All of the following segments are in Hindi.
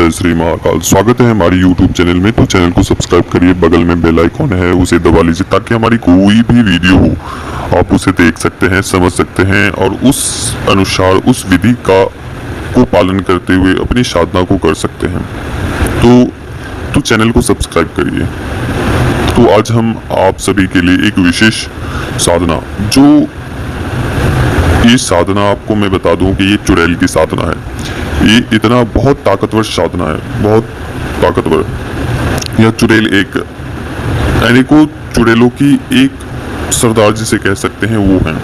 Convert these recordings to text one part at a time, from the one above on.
जय श्री महाकाल। स्वागत है हमारी YouTube चैनल में। तो चैनल को सब्सक्राइब करिए, बगल में बेल आइकॉन है उसे दबा लीजिए ताकि हमारी कोई भी वीडियो हो आप उसे देख सकते हैं, समझ सकते हैं और उस अनुसार उस विधि को पालन करते हुए अपनी साधना को कर सकते हैं। तो चैनल को सब्सक्राइब करिए। तो आज हम आप सभी के लिए एक विशेष साधना, जो ये साधना आपको मैं बता दूं कि ये चुड़ैल की साधना है। ये इतना बहुत ताकतवर साधना है, बहुत ताकतवर। यह चुड़ैल एक अनेकों चुड़ैलों की एक सरदार जिसे कह सकते हैं वो है,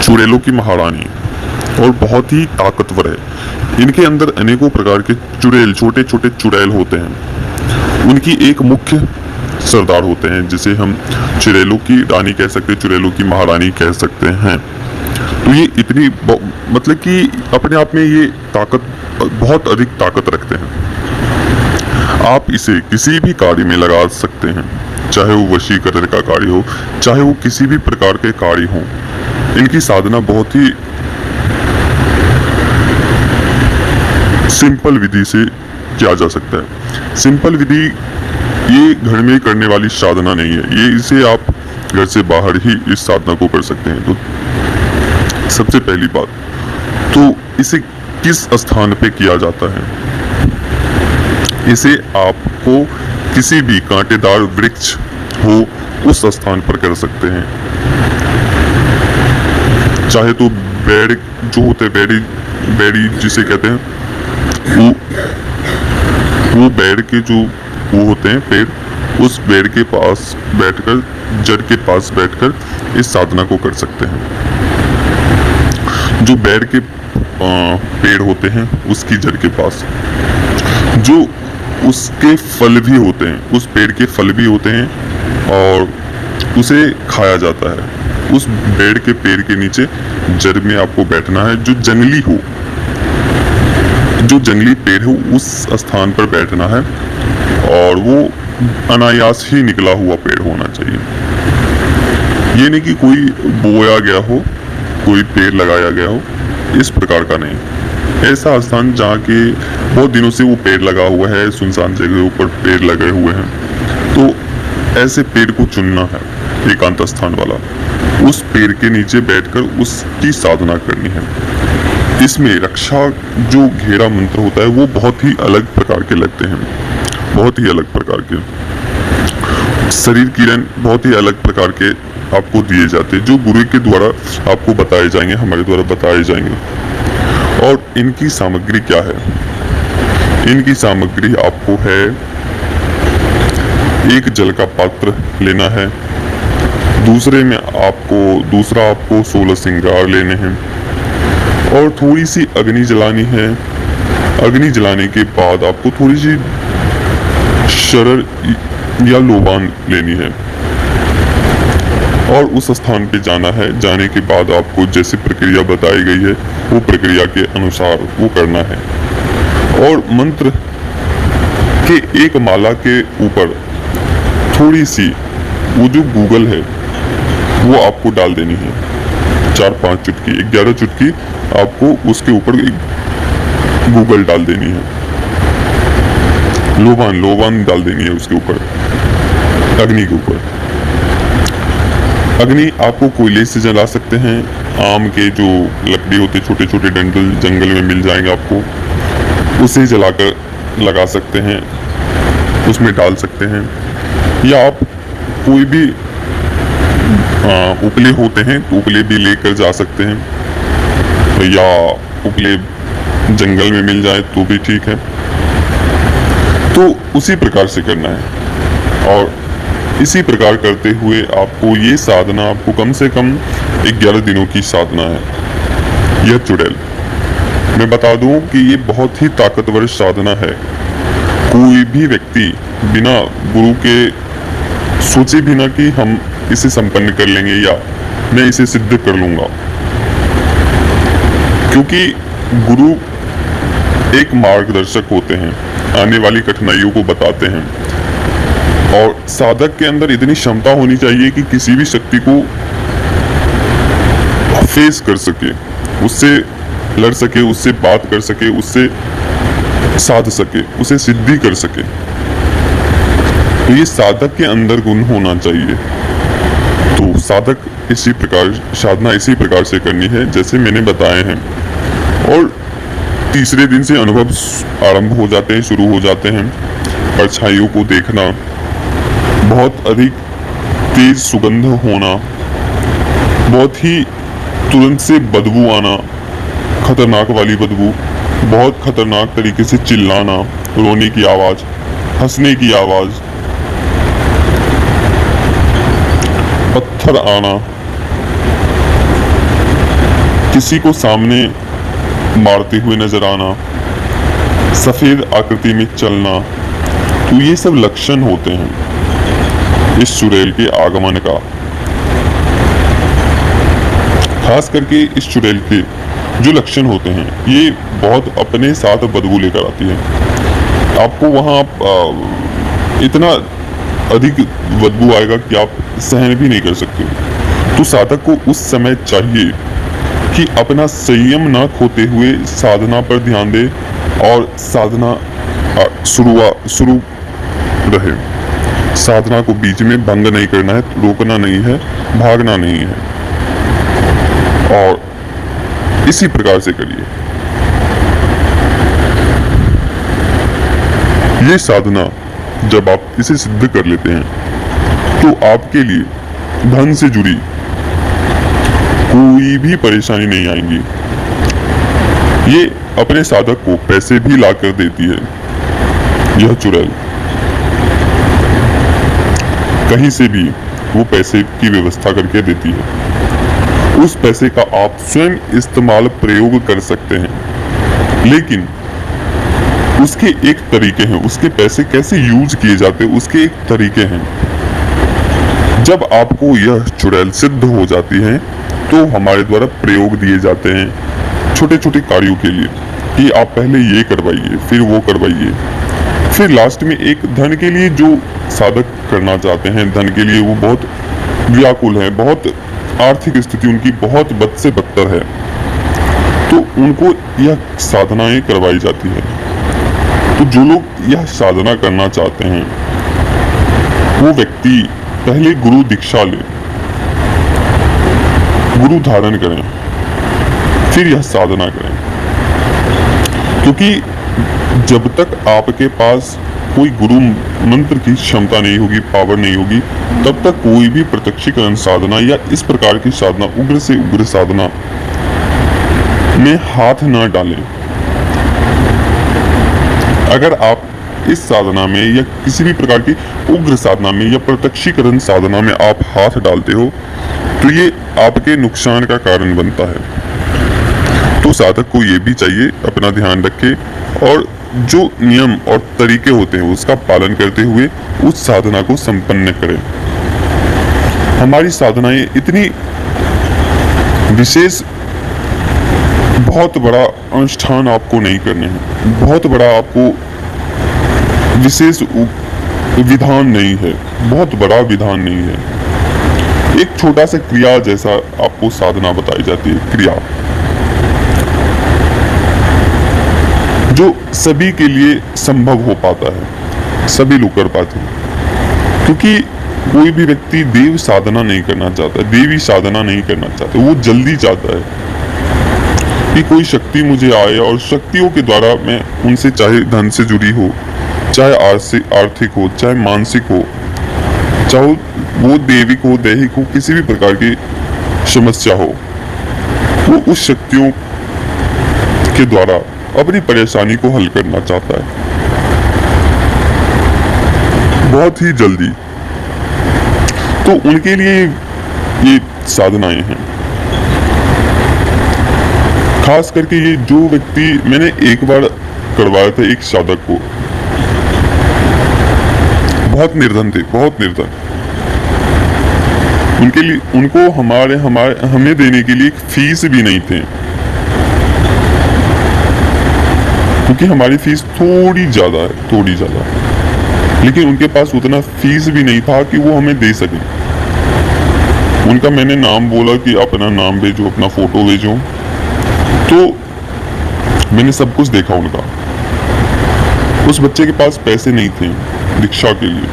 चुड़ैलों की महारानी, और बहुत ही ताकतवर है। इनके अंदर अनेकों प्रकार के चुड़ैल, छोटे छोटे चुड़ैल होते हैं। उनकी एक मुख्य सरदार होते हैं जिसे हम चुड़ैलों की रानी कह सकते हैं, चुड़ैलों की महारानी कह सकते हैं। तो ये इतनी मतलब कि अपने आप में ये ताकत, बहुत अधिक ताकत रखते हैं। आप इसे किसी भी कार्य में लगा सकते हैं, चाहे वो वशीकरण का कार्य हो, चाहे वो किसी भी प्रकार के कार्य हो। इनकी साधना बहुत ही सिंपल विधि से किया जा सकता है। सिंपल विधि ये घर में करने वाली साधना नहीं है, ये इसे आप घर से बाहर ही इस साधना को कर सकते हैं। तो सबसे पहली बात तो इसे किस स्थान पे किया जाता है। इसे आपको किसी भी कांटेदार वृक्ष हो उस स्थान पर कर सकते हैं। चाहे तो बेड़ जो होते हैं, बेड़ी जिसे कहते हैं, वो बेड़ के जो वो होते हैं पेड़, उस बेड़ के पास बैठकर, जड़ के पास बैठकर इस साधना को कर सकते हैं। जो बेड़ के पेड़ होते हैं उसकी जड़ के पास जो उसके फल भी होते हैं, उस पेड़ के फल भी होते हैं और उसे खाया जाता है। उस बेड़ के पेड़ के नीचे जड़ में आपको बैठना है। जो जंगली पेड़ हो उस स्थान पर बैठना है और वो अनायास ही निकला हुआ पेड़ होना चाहिए। ये नहीं कि कोई बोया गया हो, कोई पेड़ लगाया गया हो, इस प्रकार का नहीं। ऐसा स्थान जहाँ के बहुत दिनों से वो पेड़ लगा हुआ है, सुनसान जगह ऊपर पेड़ लगे हुए हैं, तो ऐसे पेड़ को चुनना है, एकांत स्थान वाला। उस पेड़ के नीचे बैठकर उसकी साधना करनी है। इसमें रक्षा जो घेरा मंत्र होता है वो बहुत ही अलग प्रकार के लगते हैं, बहुत ही अलग प्रकार के। शरीर किरण बहुत ही अलग प्रकार के आपको दिए जाते हैं, जो गुरु के द्वारा आपको बताए जाएंगे, हमारे द्वारा बताए जाएंगे। और इनकी सामग्री क्या है? इनकी सामग्री आपको है, एक जल का पात्र लेना है, दूसरा आपको 16 श्रृंगार लेने हैं और थोड़ी सी अग्नि जलानी है। अग्नि जलाने के बाद आपको थोड़ी सी शरर या लोबान लेनी है और उस स्थान पे जाना है। जाने के बाद आपको जैसे प्रक्रिया बताई गई है वो प्रक्रिया के अनुसार वो करना है और मंत्र के एक माला के ऊपर थोड़ी सी वो जो गूगल है वो आपको डाल देनी है। 4-5 चुटकी, 11 चुटकी आपको उसके ऊपर गूगल डाल देनी है। लोबान डाल देनी है उसके ऊपर, अग्नि के ऊपर। अग्नि आपको कोयले से जला सकते हैं, आम के जो लकड़ी होते छोटे छोटे डंडल जंगल में मिल जाएंगे आपको, उसे जलाकर लगा सकते हैं, उसमें डाल सकते हैं। या आप कोई भी उपले होते हैं तो उपले भी लेकर जा सकते हैं, या उपले जंगल में मिल जाए तो भी ठीक है। तो उसी प्रकार से करना है और इसी प्रकार करते हुए आपको ये साधना, आपको कम से कम 11 दिनों की साधना है। यह चुड़ैल मैं बता दूं कि ये बहुत ही ताकतवर साधना है। कोई भी व्यक्ति बिना गुरु के सोचे भी ना कि हम इसे संपन्न कर लेंगे या मैं इसे सिद्ध कर लूंगा, क्योंकि गुरु एक मार्गदर्शक होते हैं, आने वाली कठिनाइयों को बताते हैं और साधक के अंदर इतनी क्षमता होनी चाहिए कि किसी भी शक्ति को फेस कर सके, उससे लड़ सके, उससे बात कर सके, उससे साध सके, उसे सिद्धि कर सके। तो ये साधक के अंदर गुण होना चाहिए। तो साधक इसी प्रकार साधना इसी प्रकार से करनी है जैसे मैंने बताए हैं। और तीसरे दिन से अनुभव आरंभ हो जाते हैं, शुरू हो जाते हैं। परछाइयों को देखना, बहुत अधिक तेज सुगंध होना, बहुत ही तुरंत से बदबू आना, खतरनाक वाली बदबू, बहुत खतरनाक तरीके से चिल्लाना, रोने की आवाज, हंसने की आवाज, पत्थर आना, किसी को सामने मारते हुए नजर आना, सफेद आकृति में चलना। तो ये सब लक्षण होते हैं इस चुड़ैल के आगमन का। खास करके इस चुड़ैल के जो लक्षण होते हैं ये बहुत अपने साथ बदबू लेकर आती है। आपको वहां इतना अधिक बदबू आएगा कि आप सहन भी नहीं कर सकते। तो साधक को उस समय चाहिए कि अपना संयम ना खोते हुए साधना पर ध्यान दे और साधना शुरू रहे। साधना को बीच में भंग नहीं करना है, रोकना नहीं है, भागना नहीं है, और इसी प्रकार से करिए। ये साधना जब आप इसे सिद्ध कर लेते हैं तो आपके लिए धन से जुड़ी कोई भी परेशानी नहीं आएंगी। ये अपने साधक को पैसे भी लाकर देती है। यह चुड़ैल कहीं से भी वो पैसे की व्यवस्था करके देती है। उस पैसे का आप स्वयं इस्तेमाल प्रयोग कर सकते हैं, लेकिन उसके एक तरीके हैं। उसके पैसे कैसे यूज किए जाते हैं उसके एक तरीके हैं। जब आपको यह चुड़ैल सिद्ध हो जाती है तो हमारे द्वारा प्रयोग दिए जाते हैं छोटे छोटे कार्यों के लिए कि आप पहले ये करवाइए, फिर वो करवाइए, फिर लास्ट में एक धन के लिए जो साधक करना चाहते हैं, धन के लिए वो बहुत व्याकुल है, बहुत आर्थिक स्थिति उनकी बहुत बद से बदतर है, तो उनको यह साधनाएं करवाई जाती है। तो जो लोग यह साधना करना चाहते हैं वो व्यक्ति पहले गुरु दीक्षा ले, गुरु धारण करें, फिर यह साधना करें। क्योंकि जब तक आपके पास कोई गुरु मंत्र की क्षमता नहीं होगी, पावर नहीं होगी, तब तक कोई भी प्रत्यक्षीकरण साधना या इस प्रकार की साधना, उग्र से उग्र साधना में हाथ न डालें। अगर आप इस साधना में या किसी भी प्रकार की उग्र साधना में या प्रत्यक्षीकरण साधना में आप हाथ डालते हो तो ये आपके नुकसान का कारण बनता है। तो साधक को ये भी चाहिए अपना ध्यान रखे और जो नियम और तरीके होते हैं उसका पालन करते हुए उस साधना को संपन्न करें। हमारी साधनाएं इतनी विशेष, बहुत बड़ा अनुष्ठान आपको नहीं करने हैं, बहुत बड़ा आपको विशेष विधान नहीं है, बहुत बड़ा विधान नहीं है। एक छोटा सा क्रिया जैसा आपको साधना बताई जाती है, क्रिया जो सभी के लिए संभव हो पाता है, सभी लोग कर पाते हैं। क्योंकि कोई भी व्यक्ति देव साधना नहीं करना चाहता, देवी साधना नहीं करना चाहता, वो जल्दी चाहता है कि कोई शक्ति मुझे आए और शक्तियों के द्वारा मैं उनसे, चाहे धन से जुड़ी हो, चाहे आर्थिक हो, चाहे मानसिक हो, चाहे वो देविक हो, दैहिक हो, किसी भी प्रकार की समस्या हो, वो उस शक्तियों के द्वारा अपनी परेशानी को हल करना चाहता है बहुत ही जल्दी। तो उनके लिए ये साधनाएं हैं। खास करके ये जो व्यक्ति, मैंने एक बार करवाया था एक साधक को, बहुत निर्धन थे, बहुत निर्धन। उनके लिए, उनको हमें देने के लिए फीस भी नहीं थे, क्योंकि हमारी फीस थोड़ी ज्यादा है, थोड़ी ज्यादा, लेकिन उनके पास उतना फीस भी नहीं था कि वो हमें दे सके। उनका मैंने नाम बोला कि अपना नाम भेजो, अपना फोटो भेजो, तो मैंने सब कुछ देखा उनका। उस बच्चे के पास पैसे नहीं थे दीक्षा के लिए,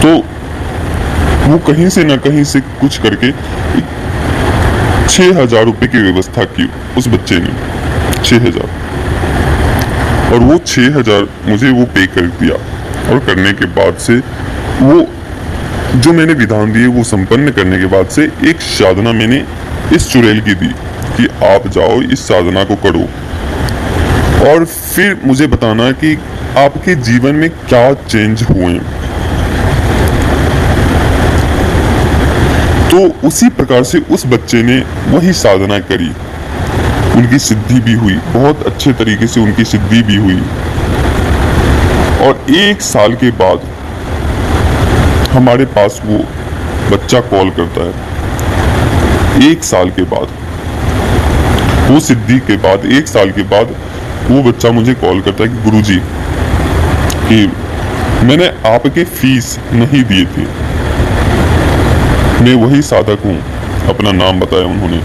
तो वो कहीं से ना कहीं से कुछ करके 6,000 रुपए की व्यवस्था की उस बच्चे ने, 6,000, और वो 6,000 मुझे वो पे कर दिया। और करने के बाद से वो जो मैंने विधान दिए वो संपन्न करने के बाद से एक साधना मैंने इस चुड़ैल की दी कि आप जाओ इस साधना को करो और फिर मुझे बताना कि आपके जीवन में क्या चेंज हुए। तो उसी प्रकार से उस बच्चे ने वही साधना करी, उनकी सिद्धि भी हुई, बहुत अच्छे तरीके से उनकी सिद्धि भी हुई। और 1 साल के बाद हमारे पास वो बच्चा कॉल करता है। 1 साल के बाद, वो सिद्धि के बाद 1 साल के बाद वो बच्चा मुझे कॉल करता है कि गुरुजी, कि मैंने आपके फीस नहीं दिए थे, मैं वही साधक हूँ, अपना नाम बताया उन्होंने।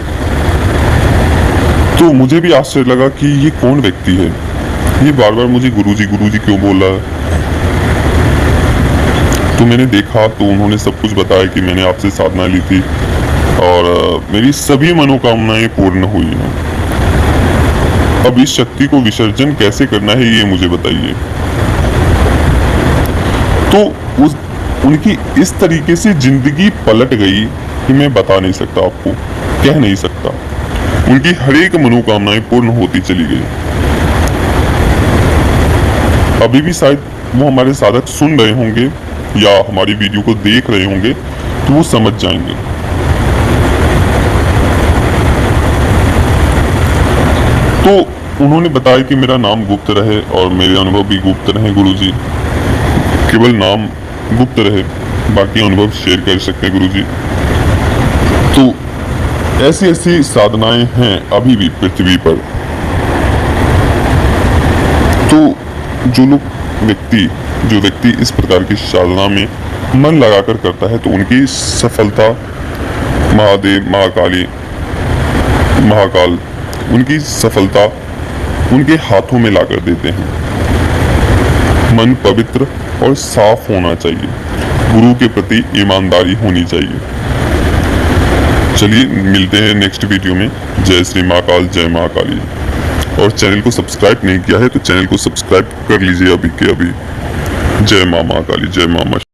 तो मुझे भी आश्चर्य लगा कि ये कौन व्यक्ति है, ये बार बार मुझे गुरुजी गुरुजी क्यों बोल रहा है। तो मैंने देखा तो उन्होंने सब कुछ बताया कि मैंने आपसे साधना ली थी और मेरी सभी मनोकामनाएं पूर्ण हुई हैं। अब इस शक्ति को विसर्जन कैसे करना है ये मुझे बताइए। तो उनकी इस तरीके से जिंदगी पलट गई कि मैं बता नहीं सकता आपको, कह नहीं सकता। उनकी हर एक मनोकामनाएं पूर्ण होती चली गई। अभी भी शायद वो हमारे साधक सुन रहे होंगे या हमारी वीडियो को देख रहे होंगे तो वो समझ जाएंगे। तो उन्होंने बताया कि मेरा नाम गुप्त रहे और मेरे अनुभव भी गुप्त रहे गुरुजी, केवल नाम गुप्त रहे, बाकी अनुभव शेयर कर सकते हैं गुरुजी। तो ऐसी ऐसी साधनाएं हैं अभी भी पृथ्वी पर। तो जो व्यक्ति इस प्रकार की साधना में मन लगाकर करता है तो उनकी सफलता महादेव, महाकाल उनकी सफलता उनके हाथों में लाकर देते हैं। मन पवित्र और साफ होना चाहिए, गुरु के प्रति ईमानदारी होनी चाहिए। चलिए मिलते हैं नेक्स्ट वीडियो में। जय श्री महाकाल, जय महाकाली। और चैनल को सब्सक्राइब नहीं किया है तो चैनल को सब्सक्राइब कर लीजिए अभी के अभी। जय मां महाकाली, जय मां।